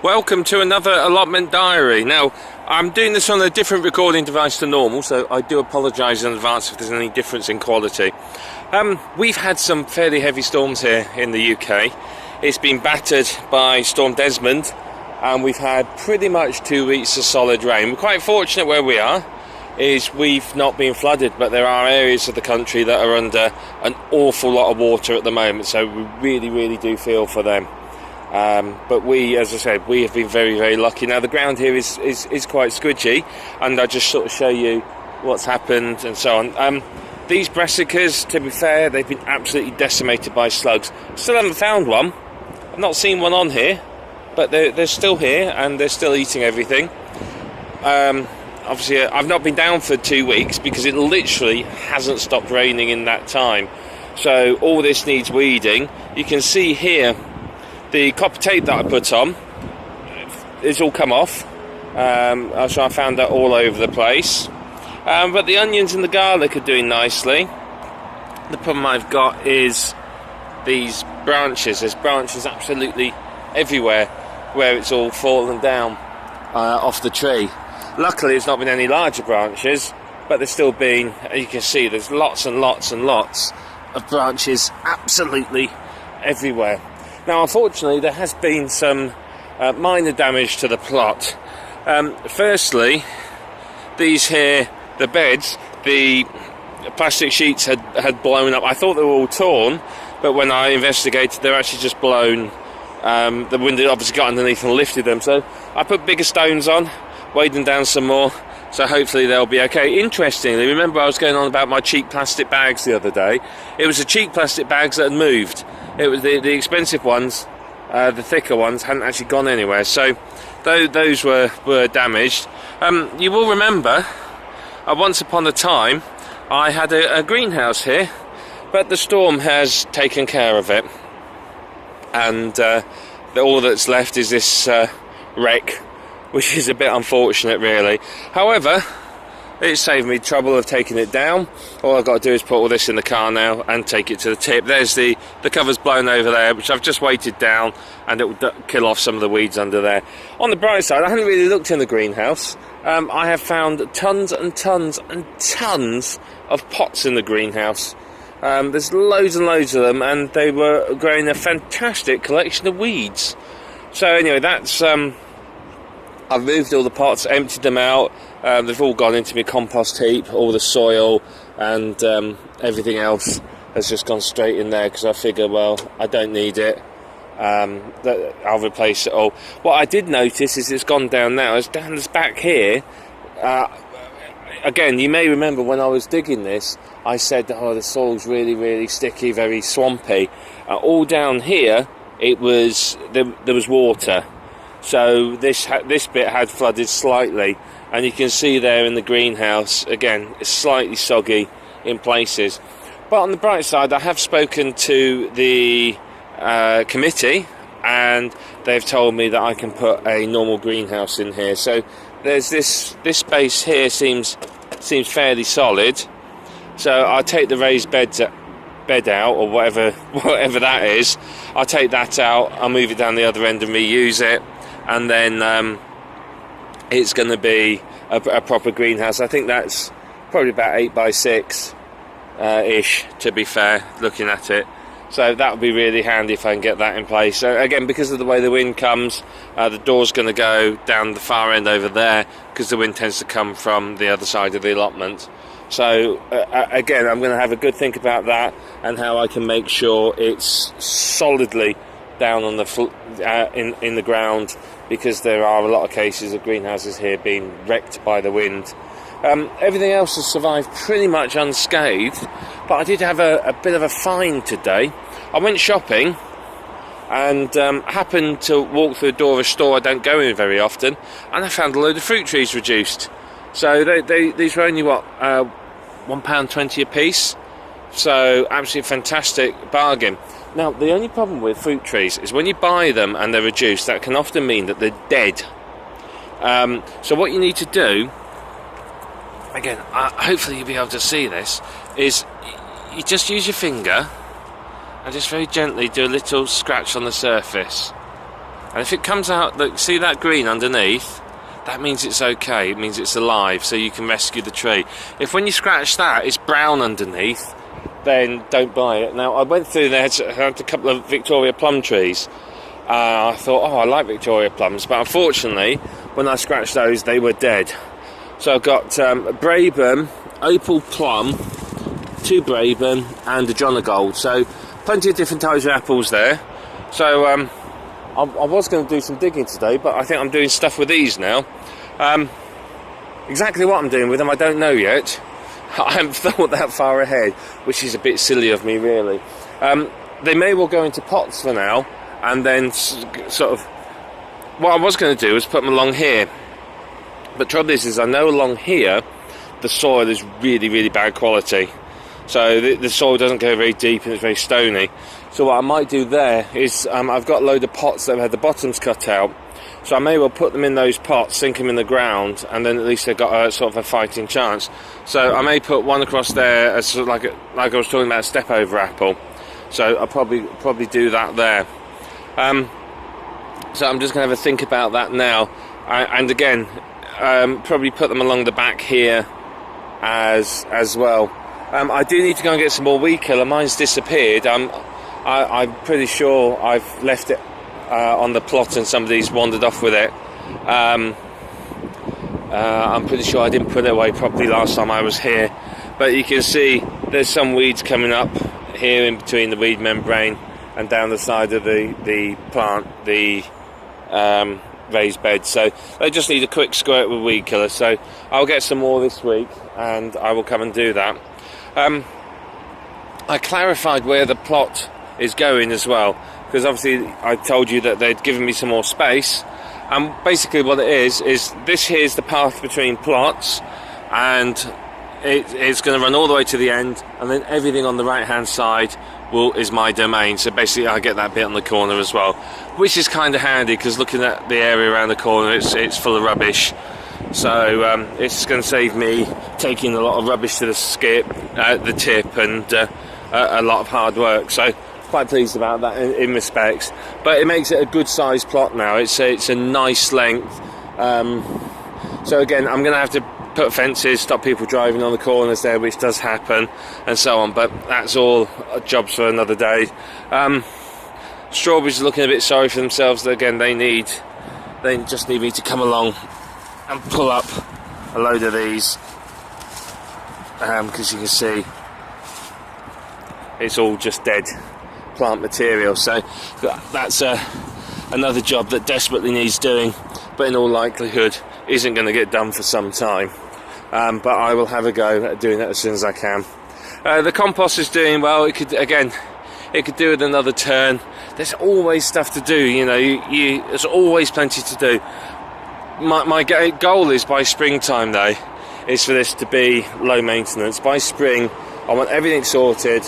Welcome to another allotment diary. Now, I'm doing this on a different recording device to normal, so I do apologise in advance if there's any difference in quality. We've had some fairly heavy storms here in the UK. It's been battered by Storm Desmond, and we've had pretty much 2 weeks of solid rain. We're quite fortunate where we are, is we've not been flooded, but there are areas of the country that are under an awful lot of water at the moment, so we really do feel for them. But we, as I said, we have been very lucky. Now the ground here is quite squidgy, and I'll just sort of show you what's happened and so on. These brassicas, to be fair, they've been absolutely decimated by slugs. Still haven't found one. I've not seen one on here, but they're still here and they're still eating everything. Obviously, I've not been down for 2 weeks because it literally hasn't stopped raining in that time. So all this needs weeding. You can see here the copper tape that I put on, it's all come off, so I found that all over the place. But the onions and the garlic are doing nicely. The problem I've got is these branches. There's branches absolutely everywhere where it's all fallen down off the tree. Luckily it's not been any larger branches, but there's still been, you can see there's lots and lots of branches absolutely everywhere. Now, unfortunately, there has been some minor damage to the plot. Firstly, these here, the beds, the plastic sheets had blown up. I thought they were all torn, but when I investigated, they're actually just blown. The wind had obviously got underneath and lifted them. So I put bigger stones on, weighed them down some more, so hopefully they'll be okay. Interestingly, remember I was going on about my cheap plastic bags the other day? It was the cheap plastic bags that had moved. It was the expensive ones, the thicker ones, hadn't actually gone anywhere. So those were damaged. You will remember, once upon a time, I had a greenhouse here, but the storm has taken care of it. And all that's left is this wreck, which is a bit unfortunate, really. However, it saved me trouble of taking it down. All I've got to do is put all this in the car now and take it to the tip. There's the cover's blown over there, which I've just weighted down, and it will kill off some of the weeds under there. On the bright side, I haven't really looked in the greenhouse. I have found tons and tons of pots in the greenhouse. There's loads and loads of them, and they were growing a fantastic collection of weeds. So anyway, that's I've moved all the pots, emptied them out. They've all gone into my compost heap. All the soil and everything else has just gone straight in there, because I figure, well, I don't need it. I'll replace it all. What I did notice is it's gone down now. It's down this back here. Again, you may remember when I was digging this, I said, oh, the soil's really sticky, very swampy. All down here, it was there was water. So this bit had flooded slightly, and you can see there in the greenhouse, again, it's slightly soggy in places. But on the bright side, I have spoken to the committee, and they've told me that I can put a normal greenhouse in here. So there's this space here seems fairly solid. So I'll take the raised bed out, or whatever that is. I'll take that out, I'll move it down the other end and reuse it. And then it's going to be a proper greenhouse. I think that's probably about 8x6 ish, to be fair, looking at it. So that would be really handy if I can get that in place. So again, because of the way the wind comes, the door's going to go down the far end over there, because the wind tends to come from the other side of the allotment. So again, I'm going to have a good think about that, and how I can make sure it's solidly down on the in the ground, because there are a lot of cases of greenhouses here being wrecked by the wind. Everything else has survived pretty much unscathed, but I did have a bit of a find today. I went shopping and happened to walk through the door of a store I don't go in very often, and I found a load of fruit trees reduced. So these were only £1.20 a piece. So absolutely fantastic bargain. Now, the only problem with fruit trees is when you buy them and they're reduced, that can often mean that they're dead. So what you need to do again, hopefully you'll be able to see this, is you just use your finger and just very gently do a little scratch on the surface. And if it comes out, look, see that green underneath? That means it's okay, it means it's alive, so you can rescue the tree. If when you scratch that, it's brown underneath, then don't buy it. Now, I went through there, had a couple of Victoria plum trees. I thought, oh, I like Victoria plums, but unfortunately, when I scratched those, they were dead. So I've got Brabham, Opal Plum, 2 Brabham, and a Jonagold. So plenty of different types of apples there. So I was going to do some digging today, but I think I'm doing stuff with these now. Exactly what I'm doing with them, I don't know yet. I haven't thought that far ahead, which is a bit silly of me, really. They may well go into pots for now, and then sort of... What I was going to do was put them along here. But trouble is I know along here the soil is really, really bad quality. So the soil doesn't go very deep and it's very stony. So what I might do there is I've got a load of pots that have had the bottoms cut out. So I may well put them in those pots, sink them in the ground, and then at least they've got a sort of a fighting chance. So I may put one across there as sort of like I was talking about a stepover apple. So I'll probably do that there. So I'm just going to have a think about that now. And again, probably put them along the back here as well. I do need to go and get some more weed killer. Mine's disappeared. I'm pretty sure I've left it on the plot and somebody's wandered off with it. I'm pretty sure I didn't put it away properly last time I was here. But you can see there's some weeds coming up here in between the weed membrane and down the side of the plant, the raised bed. So they just need a quick squirt with weed killer. So I'll get some more this week and I will come and do that. I clarified where the plot is going as well, because obviously I told you that they'd given me some more space, and basically what it is this here's the path between plots, and it's going to run all the way to the end, and then everything on the right hand side is my domain. So basically I get that bit on the corner as well, which is kind of handy, because looking at the area around the corner, it's full of rubbish. So it's going to save me taking a lot of rubbish to the tip, and a lot of hard work. So quite pleased about that in respects. But it makes it a good sized plot now. It's a nice length. So again, I'm going to have to put fences, stop people driving on the corners there, which does happen, and so on. But that's all jobs for another day. Strawberries are looking a bit sorry for themselves. Again, they just need me to come along and pull up a load of these, because you can see it's all just dead plant material. So that's another job that desperately needs doing, but in all likelihood isn't going to get done for some time. But I will have a go at doing that as soon as I can. The compost is doing well. It could do with another turn. There's always stuff to do, you know. There's always plenty to do. My goal is by springtime, though, is for this to be low maintenance. By spring, I want everything sorted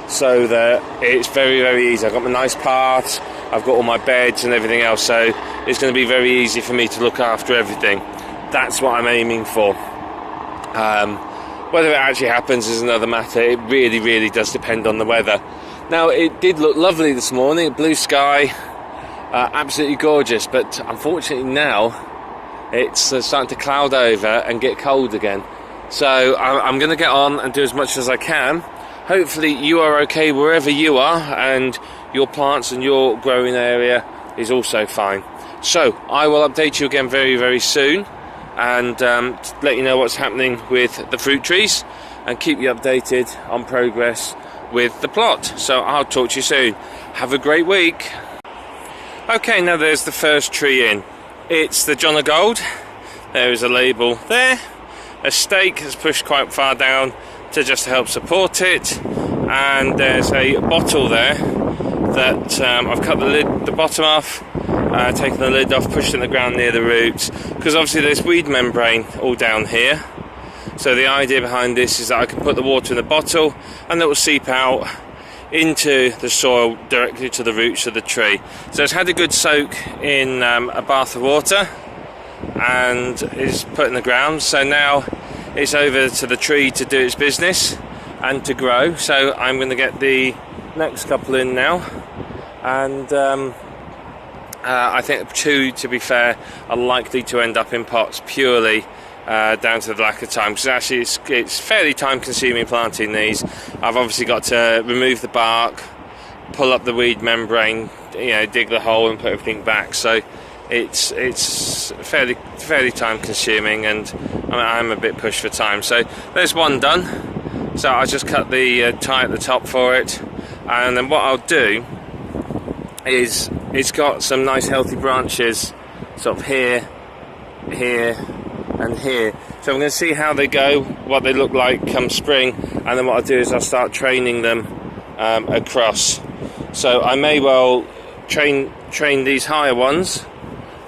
so that it's very, very easy. I've got my nice paths, I've got all my beds and everything else, so it's going to be very easy for me to look after everything. That's what I'm aiming for. Whether it actually happens is another matter. It really, really does depend on the weather. Now, it did look lovely this morning, blue sky, absolutely gorgeous, but unfortunately now it's starting to cloud over and get cold again. So I'm going to get on and do as much as I can. Hopefully you are okay wherever you are, and your plants and your growing area is also fine. So I will update you again very, very soon, and let you know what's happening with the fruit trees, and keep you updated on progress with the plot. So I'll talk to you soon. Have a great week. Okay, now there's the first tree in. It's the Jonagold. There is a label there. A stake that's pushed quite far down to just help support it, and there's a bottle there that I've cut the bottom off, taken the lid off, pushed it in the ground near the roots, because obviously there's weed membrane all down here. So the idea behind this is that I can put the water in the bottle and it will seep out into the soil directly to the roots of the tree. So it's had a good soak in a bath of water and is put in the ground. So now it's over to the tree to do its business and to grow. So I'm going to get the next couple in now, and I think 2, to be fair, are likely to end up in pots purely down to the lack of time, because actually it's fairly time consuming planting these. I've obviously got to remove the bark, pull up the weed membrane, dig the hole and put everything back, so it's fairly time consuming, and I'm a bit pushed for time. So there's one done, so I'll just cut the tie at the top for it, and then what I'll do is, it's got some nice healthy branches sort of here and here, so I'm going to see how they go, what they look like come spring, and then what I'll do is I'll start training them across. So I may well train these higher ones.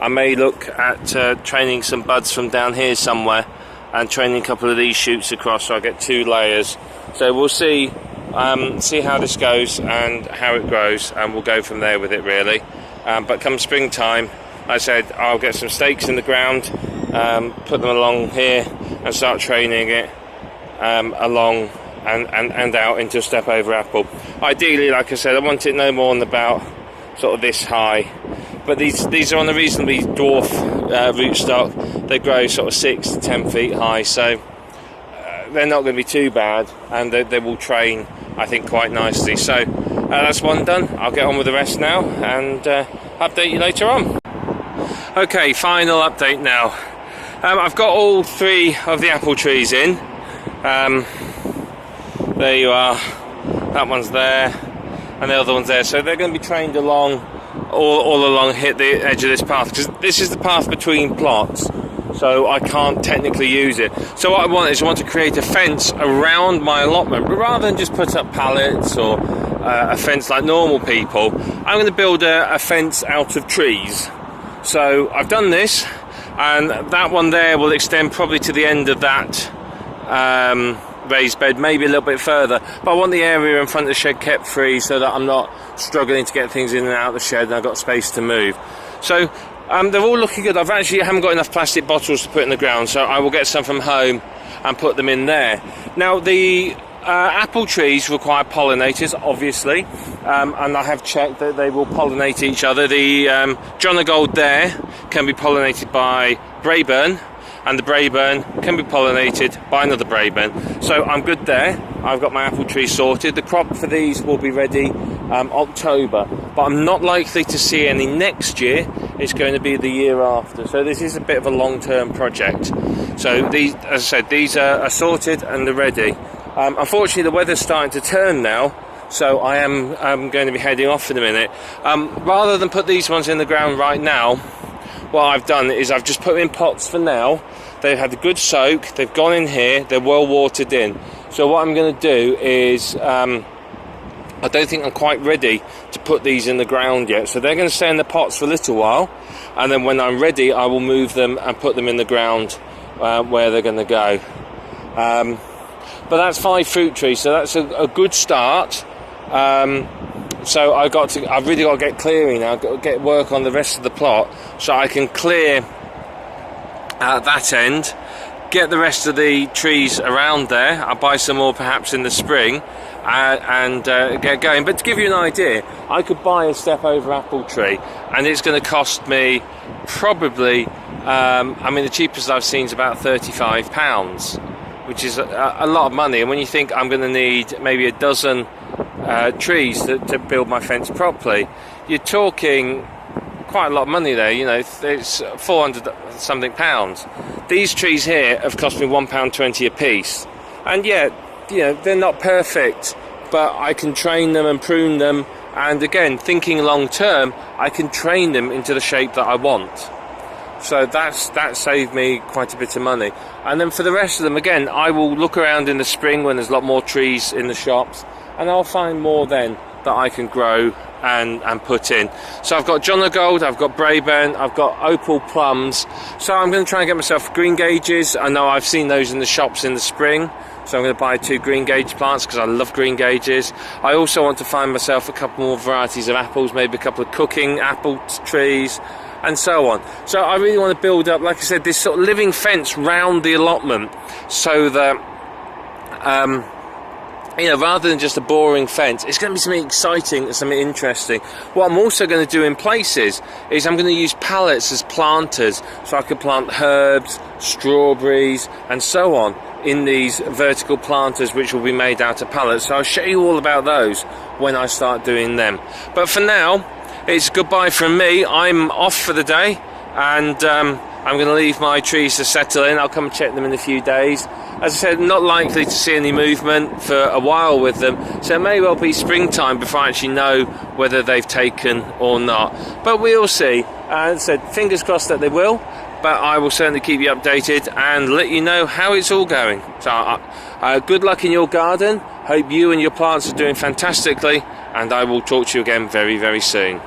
I may look at training some buds from down here somewhere and training a couple of these shoots across, so I get 2 layers. So we'll see how this goes and how it grows, and we'll go from there with it really. But come springtime, I said I'll get some stakes in the ground, put them along here and start training it along and out into a step over apple. Ideally, like I said, I want it no more than about sort of this high, but these are on a reasonably dwarf rootstock. They grow sort of 6 to 10 feet high, so they're not going to be too bad, and they will train, I think, quite nicely. So that's one done. I'll get on with the rest now and update you later on. Okay, final update now. I've got all 3 of the apple trees in. There you are. That one's there, and the other one's there. So they're going to be trained along, all along, hit the edge of this path, because this is the path between plots, so I can't technically use it. So what I want to create a fence around my allotment, but rather than just put up pallets or a fence like normal people, I'm going to build a fence out of trees. So I've done this, and that one there will extend probably to the end of that raised bed, maybe a little bit further, but I want the area in front of the shed kept free so that I'm not struggling to get things in and out of the shed, and I've got space to move. So they're all looking good. I haven't got enough plastic bottles to put in the ground, so I will get some from home and put them in there. Now the apple trees require pollinators, obviously, and I have checked that they will pollinate each other. The John o' Gold there can be pollinated by Braeburn, and the Braeburn can be pollinated by another Braeburn. So I'm good there. I've got my apple tree sorted. The crop for these will be ready October, but I'm not likely to see any next year. It's going to be the year after. So this is a bit of a long-term project. So these, as I said, these are sorted and they're ready. Unfortunately, the weather's starting to turn now, so I am going to be heading off in a minute. Rather than put these ones in the ground right now, what I've done is I've just put them in pots for now. They've had a good soak, they've gone in here, they're well watered in. So what I'm going to do is, I don't think I'm quite ready to put these in the ground yet. So they're going to stay in the pots for a little while, and then when I'm ready, I will move them and put them in the ground where they're going to go. But that's 5 fruit trees, so that's a good start. So I've really got to get clearing now, get work on the rest of the plot, so I can clear that end, get the rest of the trees around there. I'll buy some more perhaps in the spring, and get going. But to give you an idea, I could buy a step over apple tree, and it's going to cost me probably, the cheapest I've seen is about £35, which is a lot of money. And when you think I'm going to need maybe a dozen trees to build my fence properly, you're talking quite a lot of money there. It's 400 something pounds. These trees here have cost me £1.20 a piece, and they're not perfect, but I can train them and prune them, and again, thinking long term, I can train them into the shape that I want. So that saved me quite a bit of money. And then for the rest of them, again, I will look around in the spring when there's a lot more trees in the shops, and I'll find more then that I can grow and put in. So I've got John o' Gold, I've got Braeburn, I've got opal plums. So I'm going to try and get myself green gages. I know I've seen those in the shops in the spring, so I'm going to buy 2 green gage plants because I love green gages. I also want to find myself a couple more varieties of apples, maybe a couple of cooking apple trees, and so on. So I really want to build up, like I said, this sort of living fence round the allotment, so that you know, rather than just a boring fence, it's going to be something exciting and something interesting. What I'm also going to do in places is I'm going to use pallets as planters, so I could plant herbs, strawberries and so on in these vertical planters, which will be made out of pallets. So I'll show you all about those when I start doing them. But for now, it's goodbye from me. I'm off for the day, and I'm going to leave my trees to settle in. I'll come and check them in a few days. As I said, not likely to see any movement for a while with them, so it may well be springtime before I actually know whether they've taken or not. But we'll see. As I said, fingers crossed that they will, but I will certainly keep you updated and let you know how it's all going. So good luck in your garden. Hope you and your plants are doing fantastically, and I will talk to you again very, very soon.